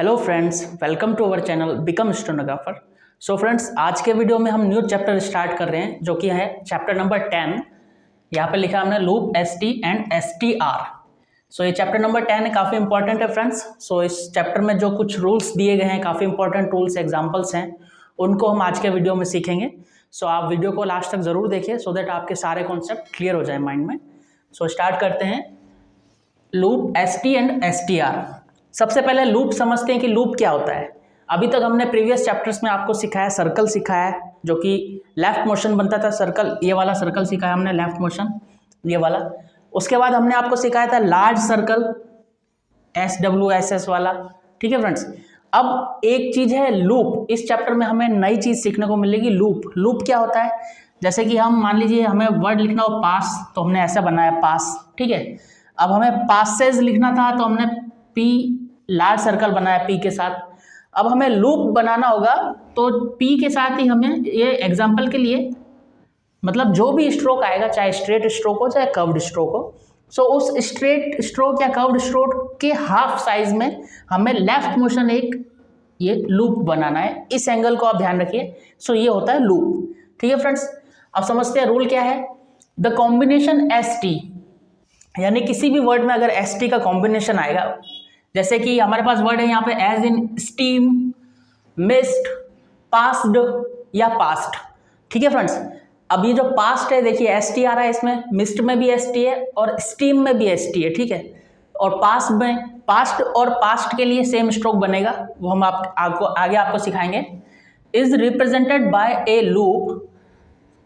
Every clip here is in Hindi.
Hello friends, welcome to our channel become stenographer. So friends, आज के वीडियो में हम न्यू चैप्टर स्टार्ट कर रहे हैं जो कि है चैप्टर नंबर 10। यहाँ पे लिखा हमने लूप, एसटी एंड एसटीआर। सो ये चैप्टर नंबर 10 है, काफ़ी इंपॉर्टेंट है फ्रेंड्स। सो इस चैप्टर में जो कुछ रूल्स दिए गए हैं, काफ़ी इंपॉर्टेंट रूल्स एग्जाम्पल्स हैं, उनको हम आज के वीडियो में सीखेंगे। सो आप वीडियो को लास्ट तक ज़रूर देखिए सो दैट आपके सारे कॉन्सेप्ट क्लियर हो जाए माइंड में। सो स्टार्ट करते हैं लूप, एसटी एंड एसटीआर। सबसे पहले लूप समझते हैं कि लूप क्या होता है। अभी तक हमने प्रीवियस चैप्टर्स में आपको सिखाया, सर्कल सिखाया है जो कि लेफ्ट मोशन बनता था, सर्कल, ये वाला सर्कल सिखाया हमने, लेफ्ट मोशन ये वाला। उसके बाद हमने आपको सिखाया था लार्ज सर्कल, SWSS वाला। ठीक है फ्रेंड्स, अब एक चीज़ है लूप। इस चैप्टर में हमें नई चीज़ सीखने को मिलेगी, लूप। लूप क्या होता है, जैसे कि हम मान लीजिए हमें वर्ड लिखना हो पास, तो हमने ऐसा बनाया पास। ठीक है, अब हमें पासेज लिखना था तो हमने पी, लार्ज सर्कल बनाया पी के साथ। अब हमें लूप बनाना होगा तो पी के साथ ही हमें, ये एग्जांपल के लिए, मतलब जो भी स्ट्रोक आएगा, चाहे स्ट्रेट स्ट्रोक हो चाहे कर्व्ड स्ट्रोक हो, सो उस स्ट्रेट स्ट्रोक या कर्व्ड स्ट्रोक के हाफ साइज में हमें लेफ्ट मोशन एक ये लूप बनाना है। इस एंगल को आप ध्यान रखिए। सो ये होता है लूप। ठीक है फ्रेंड्स, अब समझते हैं रूल क्या है। द कॉम्बिनेशन ST, यानी किसी भी वर्ड में अगर ST का कॉम्बिनेशन आएगा, जैसे कि हमारे पास वर्ड है यहाँ पे as in steam, mist, passed या पास्ट। ठीक है फ्रेंड्स, अब ये जो पास्ट है देखिए ST आ रहा है, इसमें मिस्ट में भी ST है और स्टीम में भी ST है। ठीक है, और पास्ट में, पास्ट और पास्ट के लिए सेम स्ट्रोक बनेगा, वो हम आपको आगे सिखाएंगे। Is represented by A loop,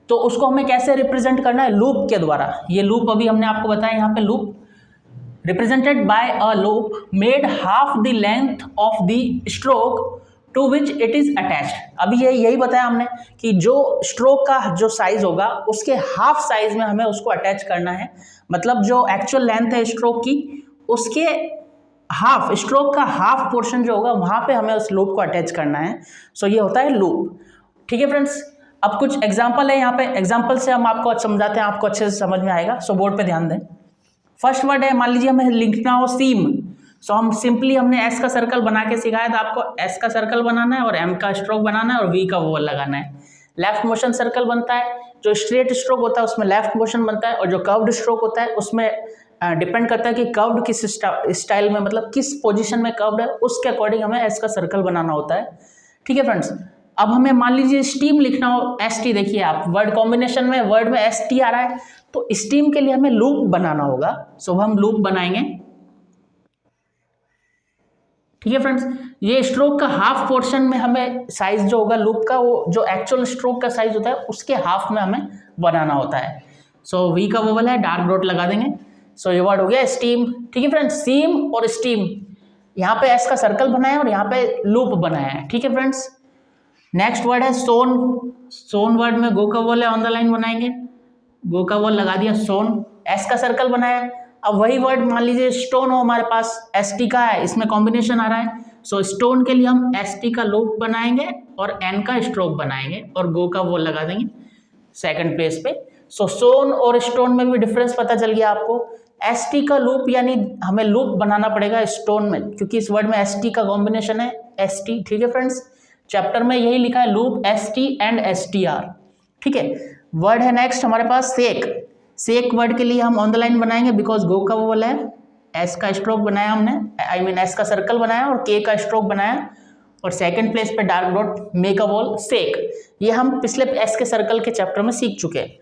तो उसको हमें कैसे रिप्रेजेंट करना है, लूप के द्वारा। ये लूप अभी हमने आपको बताया, यहाँ पे loop represented by a loop made half the length of the stroke to which it is attached। अभी यही बताया हमने कि जो स्ट्रोक का जो साइज होगा उसके हाफ साइज में हमें उसको अटैच करना है। मतलब जो एक्चुअल लेंथ है स्ट्रोक की, उसके हाफ, स्ट्रोक का हाफ पोर्शन जो होगा वहां पे हमें उस लूप को अटैच करना है। सो ये होता है लूप। ठीक है फ्रेंड्स, अब कुछ एग्जाम्पल है यहाँ पे, एग्जाम्पल से हम आपको समझाते हैं, आपको अच्छे से समझ में आएगा। सो बोर्ड पे ध्यान दें। फर्स्ट वर्ड है, मान लीजिए हमें लिखना हो सीम, सो हम सिंपली, हमने एस का सर्कल बना के सिखाया था आपको। एस का सर्कल बनाना है और एम का स्ट्रोक बनाना है और वी का वोवल लगाना है। लेफ्ट मोशन सर्कल बनता है, जो स्ट्रेट स्ट्रोक होता है उसमें लेफ्ट मोशन बनता है, और जो कर्व्ड स्ट्रोक होता है उसमें डिपेंड करता है कि कर्व्ड किस स्टाइल में, मतलब किस पोजीशन में कर्व्ड है, उसके अकॉर्डिंग हमें एस का सर्कल बनाना होता है। ठीक है फ्रेंड्स, अब हमें मान लीजिए स्टीम लिखना हो, ST, देखिए आप वर्ड कॉम्बिनेशन में वर्ड में ST आ रहा है, तो स्टीम के लिए हमें लूप बनाना होगा। सो हम लूप बनाएंगे। ठीक है फ्रेंड्स, ये स्ट्रोक का हाफ पोर्शन में हमें साइज जो होगा लूप का, वो जो एक्चुअल स्ट्रोक का साइज होता है उसके हाफ में हमें बनाना होता है। सो वी का वोवल है, डार्क डॉट लगा देंगे। सो ये वर्ड हो गया स्टीम। ठीक है फ्रेंड्स, सीम और स्टीम, यहाँ पे एस का सर्कल बनाया और यहाँ पे लूप बनाया है। ठीक है फ्रेंड्स, नेक्स्ट वर्ड है सोन। सोन वर्ड में गो का वोल है, ऑन द लाइन बनाएंगे, गो का वोल लगा दिया, सोन, एस का सर्कल बनाया। अब वही वर्ड मान लीजिए स्टोन हो हमारे पास, ST का है, इसमें कॉम्बिनेशन आ रहा है। सो स्टोन के लिए हम ST का लूप बनाएंगे और N का स्ट्रोक बनाएंगे और गो का वोल लगा देंगे सेकंड प्लेस पे। सो सोन और स्टोन में भी डिफरेंस पता चल गया आपको। ST का लूप, यानी हमें लूप बनाना पड़ेगा स्टोन में, क्योंकि इस वर्ड में ST का कॉम्बिनेशन है ST। ठीक है फ्रेंड्स, चैप्टर में यही लिखा है लूप, ST एंड STR। ठीक है, वर्ड है नेक्स्ट हमारे पास सेक। सेक वर्ड के लिए हम ऑन द लाइन बनाएंगे, बिकॉज गो का वोवल है, एस का स्ट्रोक बनाया हमने, आई मीन एस का सर्कल बनाया और के का स्ट्रोक बनाया, और सेकंड प्लेस पे डार्क डॉट, मेक अ वोल, सेक। ये हम पिछले एस के सर्कल के चैप्टर में सीख चुके हैं।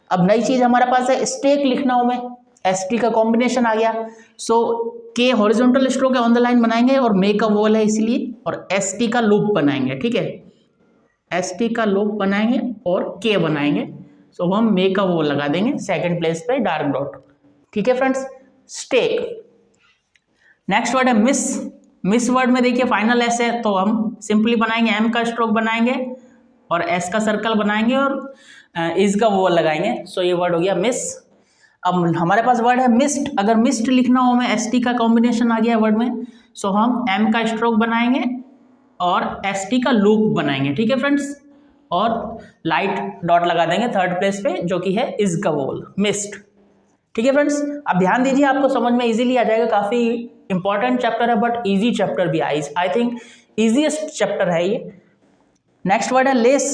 अब नई चीज हमारे पास है स्टेक लिखना हो, में ST का कॉम्बिनेशन आ गया। सो के हॉरिजॉन्टल स्ट्रोक है, ऑन द लाइन बनाएंगे और मेक अ वोल है इसलिए, और ST का लूप बनाएंगे। ठीक है, ST का लूप बनाएंगे और के बनाएंगे। सो हम मेक अ वोल लगा देंगे सेकंड प्लेस पे, डार्क डॉट। ठीक है फ्रेंड्स, स्टेक। नेक्स्ट वर्ड है मिस। मिस वर्ड में देखिए फाइनल एस है, तो हम सिंपली बनाएंगे, एम का स्ट्रोक बनाएंगे और एस का सर्कल बनाएंगे और इज का वोवल लगाएंगे। सो ये वर्ड हो गया मिस। अब हमारे पास वर्ड है मिस्ट। अगर मिस्ट लिखना हो हमें, ST का कॉम्बिनेशन आ गया वर्ड में, सो हम एम का स्ट्रोक बनाएंगे और ST का लूप बनाएंगे। ठीक है फ्रेंड्स, और लाइट डॉट लगा देंगे थर्ड प्लेस पे, जो कि है इज का वोल, मिस्ट। ठीक है फ्रेंड्स, अब ध्यान दीजिए, आपको समझ में इजीली आ जाएगा। काफी इंपॉर्टेंट चैप्टर है बट इजी चैप्टर भी है, आई थिंक इजीएस्ट चैप्टर है ये। नेक्स्ट वर्ड है लेस।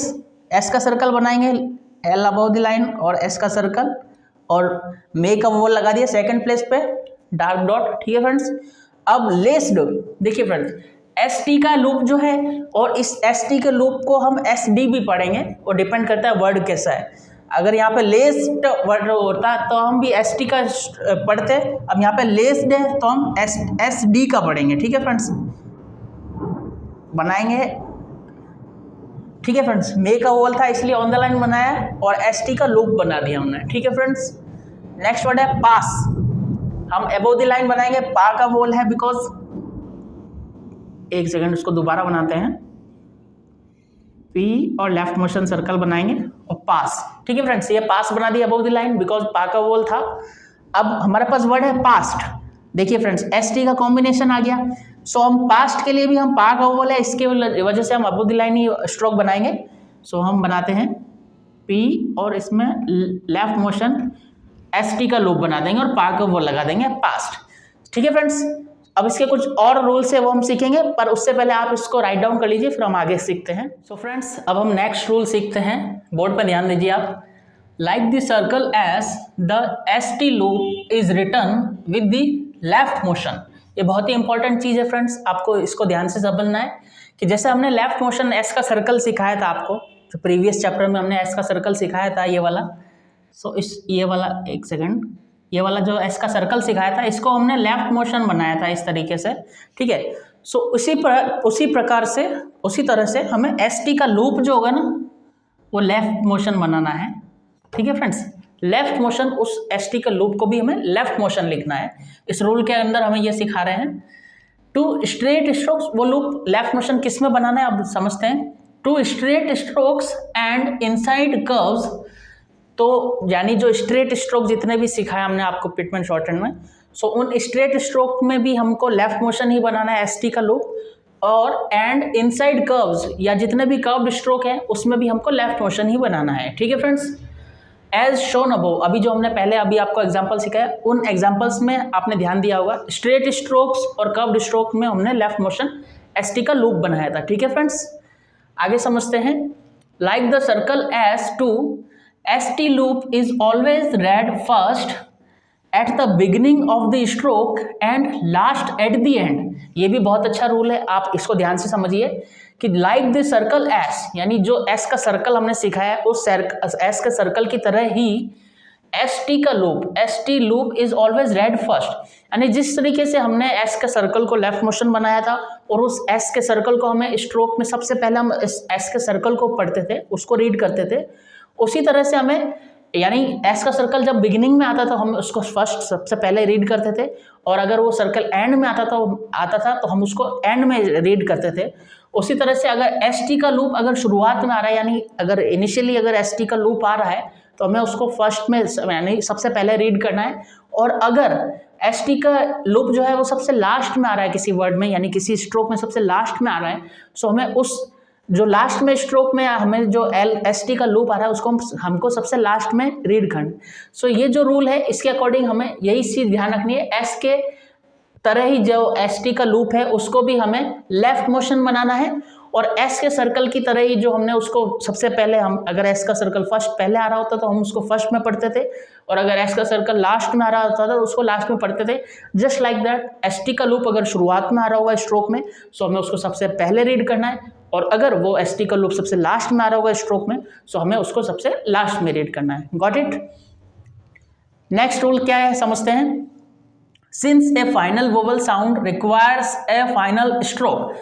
एस का सर्कल बनाएंगे, एल अबव द लाइन और एस का सर्कल, और मेक का वोल लगा दिया सेकंड प्लेस पे, डार्क डॉट। ठीक है फ्रेंड्स, अब लेस्ड, देखिए फ्रेंड्स एस टी का लूप जो है, और इस एस टी के लूप को हम एस डी भी पढ़ेंगे, वो डिपेंड करता है वर्ड कैसा है। अगर यहाँ पे लेस्ड वर्ड होता तो हम भी एस टी का पढ़ते, अब यहाँ पे लेस्ड है तो हम एस डी का पढ़ेंगे। ठीक है फ्रेंड्स, बनाएंगे। ठीक है फ्रेंड्स, मे का वोल था इसलिए ऑन द लाइन बनाया, और एस टी का लूप बना दिया हमने। ठीक है फ्रेंड्स, नेक्स्ट वर्ड है पास। हम अबव द लाइन बनाएंगे, पा का वोल है बिकॉज, एक सेकंड उसको दोबारा बनाते हैं, पी और लेफ्ट मोशन सर्कल बनाएंगे और पास। ठीक है फ्रेंड्स, ये पास बना दिया अबव द लाइन बिकॉज पा का वोल था। अब हमारे पास वर्ड है पास्ट। देखिए फ्रेंड्स, एस टी का कॉम्बिनेशन आ गया, सो हम पास्ट के लिए भी हम पा का वोल है, इसके वजह से हम above the line he stroke बनाएंगे। सो हम बनाते हैं पी और इसमें लेफ्ट मोशन एस टी का लूप बना देंगे और पा का वोल लगा देंगे, पास्ट। ठीक है फ्रेंड्स, अब इसके कुछ और रूल्स है वो हम सीखेंगे, पर उससे पहले आप इसको राइट डाउन कर लीजिए, फिर हम आगे सीखते हैं। सो फ्रेंड्स, अब हम नेक्स्ट रूल सीखते हैं, बोर्ड पर ध्यान दीजिए आप। Like the circle S the S T loop is return with the left motion. ये बहुत ही इंपॉर्टेंट चीज़ है फ्रेंड्स, आपको इसको ध्यान से समझना है कि जैसे हमने लेफ्ट मोशन एस का सर्कल सिखाया था आपको, जो प्रीवियस चैप्टर में हमने एस का सर्कल सिखाया था, ये वाला। सो ये वाला, एक सेकंड, ये वाला जो एस का सर्कल सिखाया था, इसको हमने लेफ्ट मोशन बनाया था इस तरीके से। ठीक है, सो उसी प्रकार से, उसी तरह से हमें एस टी का लूप जो होगा ना, वो लेफ्ट मोशन बनाना है। ठीक है फ्रेंड्स, लेफ्ट मोशन, उस एस टी का लूप को भी हमें लेफ्ट मोशन लिखना है। इस रूल के अंदर हमें ये सिखा रहे हैं। टू स्ट्रेट स्ट्रोक्स, वो लूप लेफ्ट मोशन किस में बनाना है अब समझते हैं। Two straight strokes and inside curves, तो यानी जो स्ट्रेट स्ट्रोक जितने भी सिखाया हमने आपको पिटमैन शॉर्टहैंड में, सो उन स्ट्रेट स्ट्रोक में भी हमको लेफ्ट मोशन ही बनाना है एस टी का लूप, और एंड इनसाइड कर्व्स, या जितने भी कर्व्ड स्ट्रोक है उसमें भी हमको लेफ्ट मोशन ही बनाना है। ठीक है फ्रेंड्स, एज शोन अबव, अभी जो हमने पहले अभी आपको एग्जांपल सिखाया, उन एग्जांपल्स में आपने ध्यान दिया होगा, स्ट्रेट स्ट्रोक्स और कर्व्ड स्ट्रोक में हमने लेफ्ट मोशन एस टी का लूप बनाया था। ठीक है फ्रेंड्स, आगे समझते हैं। Like the circle S to S T loop is always read first at the beginning of the stroke and last at the end. ये भी बहुत अच्छा रूल है, आप इसको ध्यान से समझिए कि लाइक द सर्कल एस, यानी जो एस का सर्कल हमने सिखाया है उस एस के सर्कल की तरह ही एस टी का loop, S T loop is always read first, यानी जिस तरीके से हमने एस के सर्कल को लेफ्ट मोशन बनाया था और उस एस के सर्कल को हमें स्ट्रोक में सबसे पहले हम इस एस के सर्कल को पढ़ते थे, उसको रीड करते थे, उसी तरह से हमें, यानी एस का सर्कल जब बिगिनिंग में आता था हम उसको फर्स्ट सबसे पहले रीड करते थे, और अगर वो सर्कल एंड में आता था तो हम उसको एंड में रीड करते थे। उसी तरह से अगर एस टी का लूप अगर शुरुआत में आ रहा है, यानी अगर इनिशियली अगर एस टी का लूप आ रहा है तो हमें उसको फर्स्ट में यानी सबसे पहले रीड करना है, और अगर एस टी का लूप जो है वो सबसे लास्ट में आ रहा है किसी वर्ड में, यानी किसी स्ट्रोक में सबसे लास्ट में आ रहा है, सो हमें उस जो लास्ट में स्ट्रोक में हमें जो एस टी का लूप आ रहा है उसको हमको सबसे लास्ट में रीड करना। सो ये जो रूल है इसके अकॉर्डिंग हमें यही चीज़ ध्यान रखनी है, एस के तरह ही जो एस टी का लूप है उसको भी हमें लेफ्ट मोशन बनाना है, और एस के सर्कल की तरह ही जो हमने उसको सबसे पहले, हम अगर एस का सर्कल फर्स्ट पहले आ रहा होता तो हम उसको फर्स्ट में पढ़ते थे, और अगर एस का सर्कल लास्ट में आ रहा होता तो उसको लास्ट में पढ़ते थे। Just like that, S T का लूप अगर शुरुआत में आ रहा होगा स्ट्रोक में, सो हमें उसको सबसे पहले रीड करना है, और अगर वो एस टी का लूप सबसे लास्ट में आ रहा होगा स्ट्रोक में, सो हमें उसको सबसे लास्ट में रीड करना है। Got it? नेक्स्ट रूल क्या है समझते हैं। Since a final vowel sound requires a final stroke,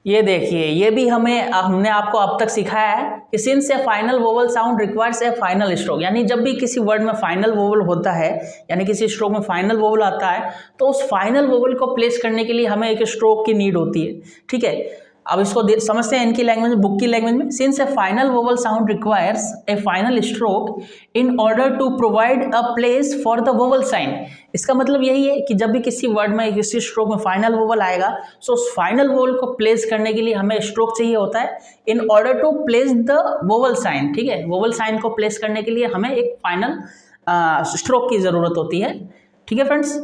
ये देखिए, ये भी हमने आपको अब तक सिखाया है कि since a final vowel sound requires a final stroke, यानी जब भी किसी वर्ड में फाइनल वोवल होता है, यानी किसी स्ट्रोक में फाइनल वोवल आता है, तो उस फाइनल वोवल को प्लेस करने के लिए हमें एक स्ट्रोक की नीड होती है। ठीक है, अब इसको समझते हैं इनकी लैंग्वेज में, बुक की लैंग्वेज में। Since a final vowel sound requires a final stroke in order to provide a place for the vowel sign, इसका मतलब यही है कि जब भी किसी वर्ड में किसी स्ट्रोक में फाइनल वोवल आएगा, सो उस फाइनल वोवल को प्लेस करने के लिए हमें स्ट्रोक चाहिए होता है in order to place the vowel sign. ठीक है, वोवल साइन को प्लेस करने के लिए हमें एक फाइनल स्ट्रोक की ज़रूरत होती है। ठीक है friends,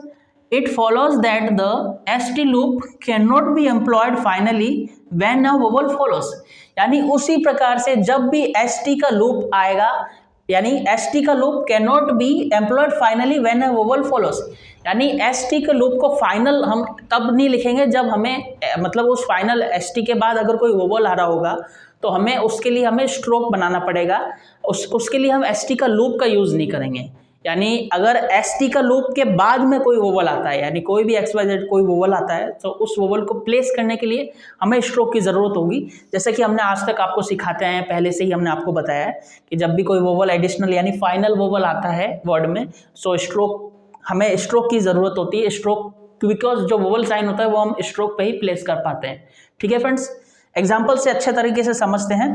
it follows that the ST loop can not be employed finally when a vowel follows, यानी उसी प्रकार से जब भी एसटी का लूप आएगा, यानी एसटी का loop can not be employed finally when a vowel follows, यानी एसटी के लूप को फाइनल हम तब नहीं लिखेंगे जब हमें मतलब उस फाइनल एसटी के बाद अगर कोई वोवल आ रहा होगा तो हमें उसके लिए हमें स्ट्रोक बनाना पड़ेगा, उसके लिए हम एसटी का लूप का यूज़ नहीं करेंगे। यानी अगर एसटी का लूप के बाद में कोई वोवल आता है, यानी कोई भी XYZ कोई वोवल आता है, तो उस वोवल को प्लेस करने के लिए हमें स्ट्रोक की ज़रूरत होगी। जैसे कि हमने आज तक आपको सिखाते हैं, पहले से ही हमने आपको बताया है कि जब भी कोई वोवल एडिशनल यानी फाइनल वोवल आता है वर्ड में, सो हमें स्ट्रोक की ज़रूरत होती है। स्ट्रोक बिकॉज जो वोवल साइन होता है वो हम स्ट्रोक पे ही प्लेस कर पाते हैं। ठीक है फ्रेंड्स, एग्जाम्पल से अच्छे तरीके से समझते हैं।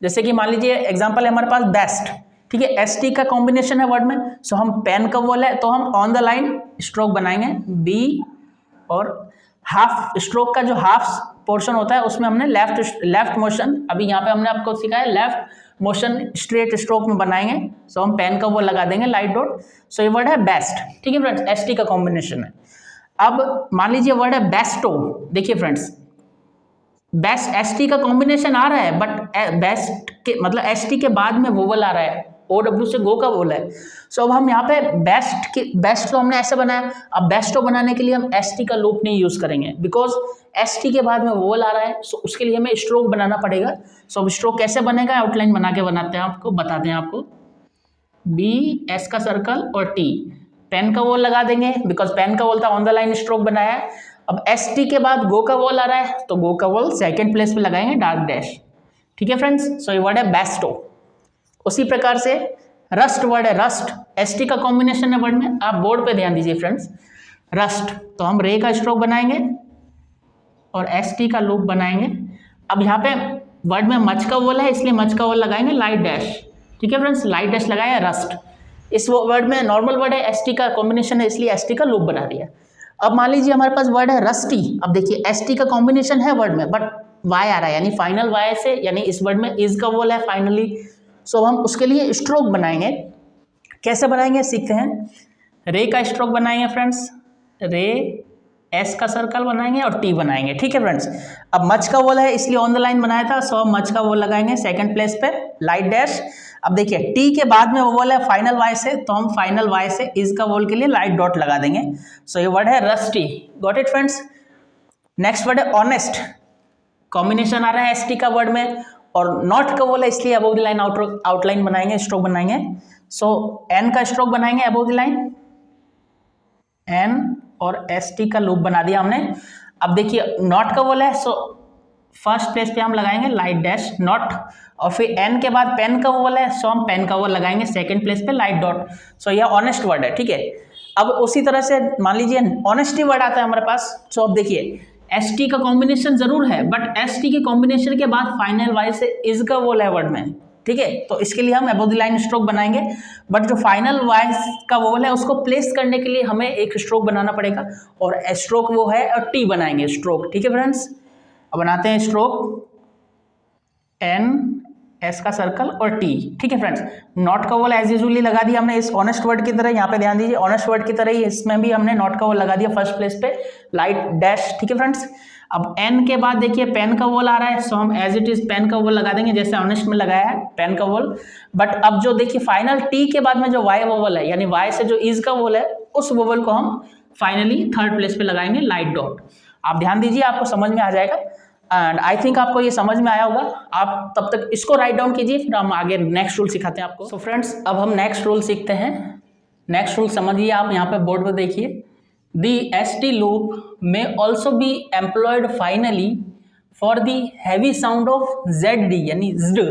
जैसे कि मान लीजिए एग्जाम्पल है हमारे पास बेस्ट, ठीक है, एसटी का कॉम्बिनेशन है वर्ड में, सो हम पेन का वोल है तो हम ऑन द लाइन स्ट्रोक बनाएंगे बी, और हाफ स्ट्रोक का जो हाफ पोर्शन होता है उसमें हमने लेफ्ट मोशन, अभी यहाँ पे हमने आपको सिखाया लेफ्ट मोशन स्ट्रेट स्ट्रोक में बनाएंगे, सो हम पेन का वो लगा देंगे लाइट डॉट। सो ये वर्ड है बेस्ट। ठीक है फ्रेंड्स, एसटी का कॉम्बिनेशन है। अब मान लीजिए वर्ड है बेस्टो, देखिए फ्रेंड्स बेस्ट एसटी का कॉम्बिनेशन आ रहा है, बट बेस्ट के मतलब एसटी के बाद में वोवल आ रहा है, OW से गो का वोवल है। सो अब हम यहाँ पे बेस्ट को हमने ऐसे बनाया, अब बेस्टो बनाने के लिए हम एसटी का लूप नहीं यूज करेंगे बिकॉज एसटी के बाद में वोवल आ रहा है, सो उसके लिए हमें स्ट्रोक बनाना पड़ेगा। सो अब स्ट्रोक कैसे बनेगा, आउटलाइन बना के बनाते हैं, आपको बताते हैं आपको। बी, एस का सर्कल और टी, पेन का वोल लगा देंगे बिकॉज पेन का वोल था, ऑन द लाइन स्ट्रोक बनाया है। अब एस टी के बाद गो का वोल आ रहा है तो गो का वोल सेकेंड प्लेस पे लगाएंगे डार्क डैश। ठीक है फ्रेंड्स, सो ये वर्ड है बेस्टो। उसी प्रकार से रस्ट वर्ड है, रस्ट एस टी का कॉम्बिनेशन है वर्ड में, आप बोर्ड पे ध्यान दीजिए फ्रेंड्स। रस्ट तो हम रे का स्ट्रोक बनाएंगे और एस टी का लूप बनाएंगे। अब यहाँ पे वर्ड में मच का वोल है इसलिए मच का वोल लगाएंगे लाइट डैश। ठीक है फ्रेंड्स, लाइट डैश लगाया रस्ट। इस वर्ड में नॉर्मल वर्ड है, एस टी का कॉम्बिनेशन है इसलिए एस टी का लूप बना दिया। अब मान लीजिए हमारे पास वर्ड है रस्टी, अब देखिए एसटी का कॉम्बिनेशन है वर्ड में बट वाई आ रहा है, यानी फाइनल वाई से, यानी इस वर्ड में इज का वोल है फाइनली, सो हम उसके लिए स्ट्रोक बनाएंगे। कैसे बनाएंगे सीखते हैं। रे का स्ट्रोक बनाएंगे फ्रेंड्स, रे, एस का सर्कल बनाएंगे और टी बनाएंगे। ठीक है फ्रेंड्स, अब मच का वोल है इसलिए ऑन द लाइन बनाया था, सो हम मच का वोल लगाएंगे सेकंड प्लेस पे लाइट डैश। अब देखिए टी के बाद में वो वोल है फाइनल वाई से, तो हम फाइनल वाई से इज का वोल के लिए लाइट डॉट लगा देंगे। सो ये वर्ड है rusty. Got it friends. Next word है ऑनेस्ट, कॉम्बिनेशन आ रहा है एसटी का वर्ड में और नॉट का वोल है इसलिए अबव द लाइन आउटलाइन बनाएंगे, स्ट्रोक बनाएंगे। सो एन का स्ट्रोक बनाएंगे अबव द लाइन, एन और एस टी का लूप बना दिया हमने। अब देखिए नॉट का वोल है, सो फर्स्ट प्लेस पे हम लगाएंगे लाइट डैश नॉट, और फिर एन के बाद पेन का वोल है, सो हम पेन का वोल लगाएंगे सेकंड प्लेस पे लाइट डॉट। सो यह ऑनेस्ट वर्ड है। ठीक है, अब उसी तरह से मान लीजिए ऑनेस्टी वर्ड आता है हमारे पास। सो अब देखिए एस टी का कॉम्बिनेशन जरूर है बट एस टी के कॉम्बिनेशन के बाद फाइनल वाई से इज का वोल है वर्ड में। ठीक है, तो इसके लिए हम अबव द लाइन स्ट्रोक बनाएंगे, बट जो फाइनल वाई का वोल है उसको प्लेस करने के लिए हमें एक स्ट्रोक बनाना पड़ेगा और स्ट्रोक वो है और टी बनाएंगे स्ट्रोक। ठीक है फ्रेंड्स, अब बनाते हैं स्ट्रोक एन, एस का सर्कल और टी। ठीक है फ्रेंड्स, नॉट का वोल एज यूजुअली लगा दिया हमने इस ऑनेस्ट वर्ड की तरह, यहाँ पे ध्यान दीजिए ऑनेस्ट वर्ड की तरह ही इसमें भी हमने नॉट का वोल लगा दिया फर्स्ट प्लेस पे लाइट डैश। ठीक है फ्रेंड्स, अब एन के बाद देखिए पेन का वोल आ रहा है, सो हम एज इट इज पेन का वोल लगा देंगे जैसे ऑनेस्ट में लगाया है पेन का वोल। बट अब जो देखिए फाइनल टी के बाद में जो वाई वोवल है, यानी वाई से जो इज का वोल है, उस वोवल को हम फाइनली थर्ड प्लेस पे लगाएंगे लाइट डॉट। आप ध्यान दीजिए, आपको समझ में आ जाएगा एंड आई थिंक आपको ये समझ में आया होगा। आप तब तक इसको राइट डाउन कीजिए, फिर हम आगे नेक्स्ट रूल सिखाते हैं आपको। सो फ्रेंड्स, अब हम नेक्स्ट रूल सीखते हैं। नेक्स्ट रूल समझिए, आप यहाँ पे बोर्ड पे देखिए, द एसटी लूप में also be employed finally for the heavy sound of ZD, यानी ZD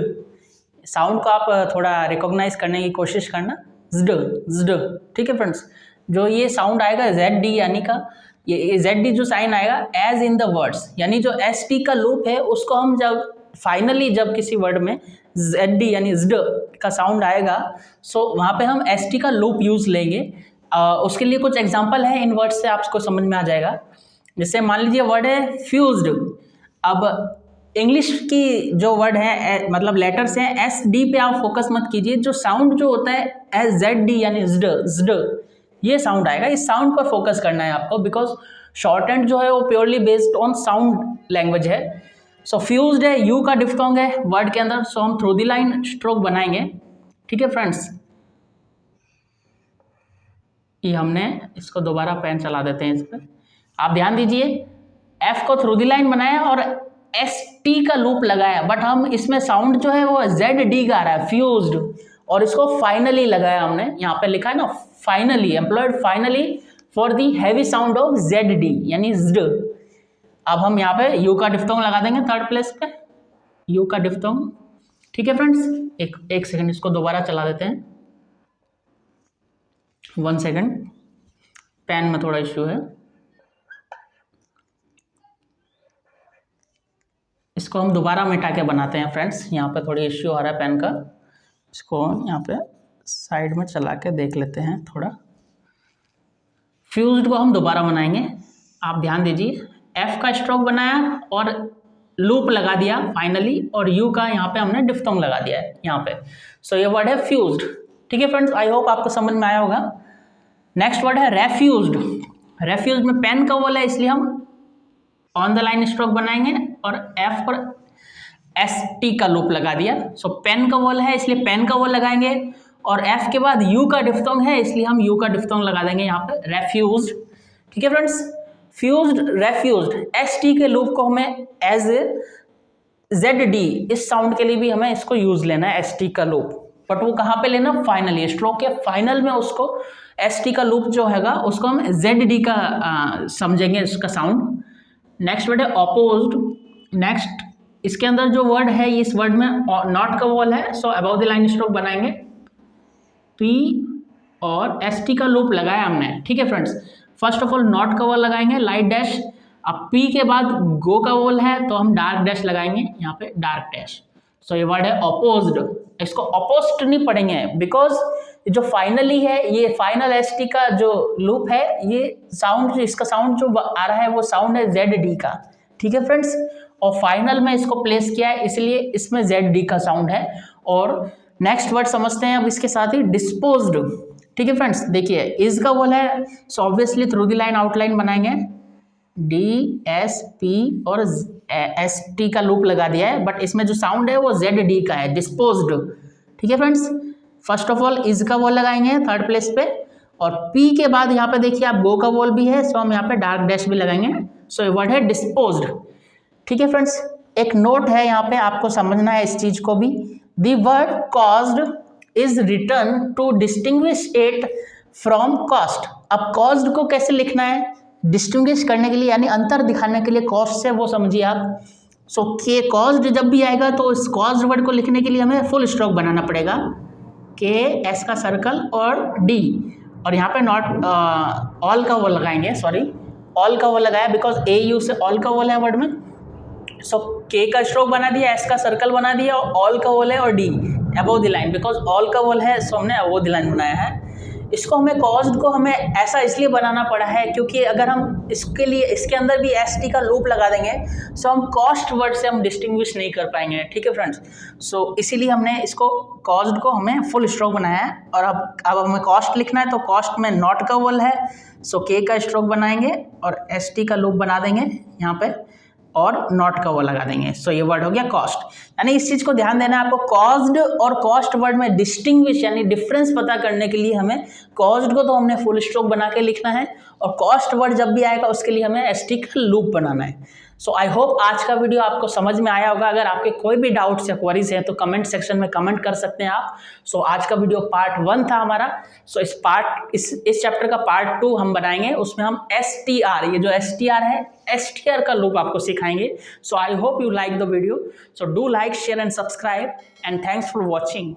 साउंड को आप थोड़ा रिकॉग्नाइज करने की कोशिश करना, ZD। ठीक है फ्रेंड्स, जो ये साउंड आएगा ZD यानी का ये ZD जो साइन आएगा एज इन द वर्ड्स, यानी जो ST का लूप है उसको हम जब फाइनली जब किसी वर्ड में ZD यानी ZD का साउंड आएगा, सो वहाँ पे हम ST का लूप यूज़ लेंगे। उसके लिए कुछ एग्जांपल है, इन वर्ड्स से आपको समझ में आ जाएगा। जैसे मान लीजिए वर्ड है फ्यूज्ड, अब इंग्लिश की जो वर्ड है मतलब लेटर्स हैं एस डी पे आप फोकस मत कीजिए। जो साउंड जो होता है एस जेड डी यानी ज़्ड ये साउंड आएगा, इस साउंड पर फोकस करना है आपको, बिकॉज शॉर्ट हैंड जो है वो purely based on sound language है। सो फ्यूज्ड है, यू का डिफ्थोंग है वर्ड के अंदर, सो हम थ्रू द लाइन स्ट्रोक बनाएंगे। ठीक है फ्रेंड्स, ये हमने इसको दोबारा पेन चला देते हैं इस पर। आप ध्यान दीजिए, एफ को थ्रू द लाइन बनाया और एस टी का लूप लगाया, बट हम इसमें साउंड जो है वो जेड डी का आ रहा है फ्यूज्ड, और इसको फाइनली लगाया हमने। यहाँ पे लिखा है ना finally, employed finally for the heavy sound of Z D यानी ज़्ड। अब हम यहाँ पे यू का डिफ्थोंग लगा देंगे थर्ड प्लेस पे, यू का डिफ्थोंग। ठीक है फ्रेंड्स, एक सेकंड इसको दोबारा चला देते हैं, 1 सेकंड, पेन में थोड़ा इश्यू है। इसको हम दोबारा मिटा के बनाते हैं फ्रेंड्स, यहाँ पे थोड़ी इश्यू आ रहा है पेन का। इसको यहाँ पे साइड में चला के देख लेते हैं थोड़ा। फ्यूज्ड को हम दोबारा बनाएंगे, आप ध्यान दीजिए। एफ का स्ट्रोक बनाया और लूप लगा दिया फाइनली, और यू का यहाँ पे हमने डिफ्थोंग लगा दिया है यहाँ पे। सो ये वर्ड है फ्यूज्ड। ठीक है फ्रेंड्स, आई होप आपको समझ में आया होगा। नेक्स्ट वर्ड है रेफ्यूज्ड। रेफ्यूज्ड में पेन का वोल है, इसलिए हम ऑन द लाइन स्ट्रोक बनाएंगे और एफ पर एस टी का लूप लगा दिया। सो पेन का वोल है इसलिए पेन का वोल लगाएंगे, और एफ के बाद यू का डिफ्थोंग है इसलिए हम यू का डिफ्थोंग लगा देंगे यहाँ पे रेफ्यूज्ड। ठीक है फ्रेंड्स, फ्यूज्ड रेफ्यूज्ड, एस टी के लूप को हमें एज जेड डी, इस साउंड के लिए भी हमें इसको यूज लेना है एस टी का लूप, बट वो कहाँ पे लेना, फाइनली स्ट्रोक के फाइनल में उसको एस टी का लूप जो हैगा उसको हम जेड डी का समझेंगे इसका साउंड। नेक्स्ट वर्ड है अपोज्ड। नेक्स्ट इसके अंदर जो वर्ड है, इस वर्ड में नॉट का वॉल है, so about the line stroke बनाएंगे, पी और एस टी का लूप लगाया हमने। ठीक है friends, first of all not का वॉल लगाएंगे लाइट डैश, अब पी के बाद गो का वॉल है तो हम डार्क डैश लगाएंगे यहाँ पे डार्क डैश। सो ये वर्ड है अपोज्ड। इसको अपोस्ट नहीं पढ़ेंगे बिकॉज जो फाइनली है, ये फाइनल एस टी का जो लूप है, ये साउंड, इसका साउंड जो आ रहा है वो साउंड है जेड डी का। ठीक है फ्रेंड्स, और फाइनल में इसको प्लेस किया है इसलिए इसमें जेड डी का साउंड है। और नेक्स्ट वर्ड समझते हैं अब इसके साथ ही, डिस्पोज्ड। ठीक है फ्रेंड्स, देखिए इज का बोल है, so obviously through the line outline बनाएंगे, डी एस पी और एस टी का लूप लगा दिया है, बट इसमें जो साउंड है वो जेड डी का है, डिस्पोज्ड। ठीक है friends, first of all is का वॉल लगाएंगे थर्ड प्लेस पे, और पी के बाद यहाँ पे देखिए आप गो का वॉल भी है, सो हम यहाँ पे डार्क डैश भी लगाएंगे। सो ये वर्ड है डिस्पोज्ड। ठीक है फ्रेंड्स, एक नोट है यहाँ पे, आपको समझना है इस चीज को भी। The word caused is written to distinguish it from cost. अब कॉज्ड को कैसे लिखना है, डिस्टिंग्विश करने के लिए यानी अंतर दिखाने के लिए कॉस्ट से, वो समझिए आप। सो के कॉज्ड जब भी आएगा तो इस कॉज्ड वर्ड को लिखने के लिए हमें फुल स्ट्रोक बनाना पड़ेगा, के एस का सर्कल और डी, और यहाँ पे नॉट ऑल का वॉल लगाएंगे, सॉरी ऑल का वॉल लगाया बिकॉज ए यू से ऑल का वॉल है वर्ड में। सो के का स्ट्रोक बना दिया, एस का सर्कल बना दिया, और ऑल का वॉल है, और D above the line, because all का वॉल है सो हमने अबव द लाइन बनाया है। इसको हमें कॉज्ड को हमें ऐसा इसलिए बनाना पड़ा है क्योंकि अगर हम इसके लिए इसके अंदर भी एस टी का लूप लगा देंगे सो हम कॉस्ट वर्ड से हम डिस्टिंग्विश नहीं कर पाएंगे। ठीक है फ्रेंड्स, सो इसीलिए हमने इसको कॉज्ड को हमें फुल स्ट्रोक बनाया है। और अब हमें कॉस्ट लिखना है तो कॉस्ट में नॉट का वॉल है, सो के का स्ट्रोक बनाएंगे और एस टी का लूप बना देंगे यहाँ पे, और नॉट का वो लगा देंगे। सो ये वर्ड हो गया कॉस्ट। यानी इस चीज को ध्यान देना है आपको, कॉज्ड और कॉस्ट वर्ड में डिस्टिंग्विश यानी डिफरेंस पता करने के लिए हमें कॉज्ड को तो हमने फुल स्ट्रोक बना के लिखना है, और कॉस्ट वर्ड जब भी आएगा उसके लिए हमें एस टी का लूप बनाना है। सो आई होप आज का वीडियो आपको समझ में आया होगा। अगर आपके कोई भी डाउट्स या क्वेरीज हैं तो कमेंट सेक्शन में कमेंट कर सकते हैं आप। सो आज का वीडियो पार्ट 1 था हमारा। सो इस चैप्टर का पार्ट 2 हम बनाएंगे, उसमें हम STR, ये जो STR है, STR का लूप आपको सिखाएंगे। So I hope you like the video. So do like, share and subscribe, and thanks for watching.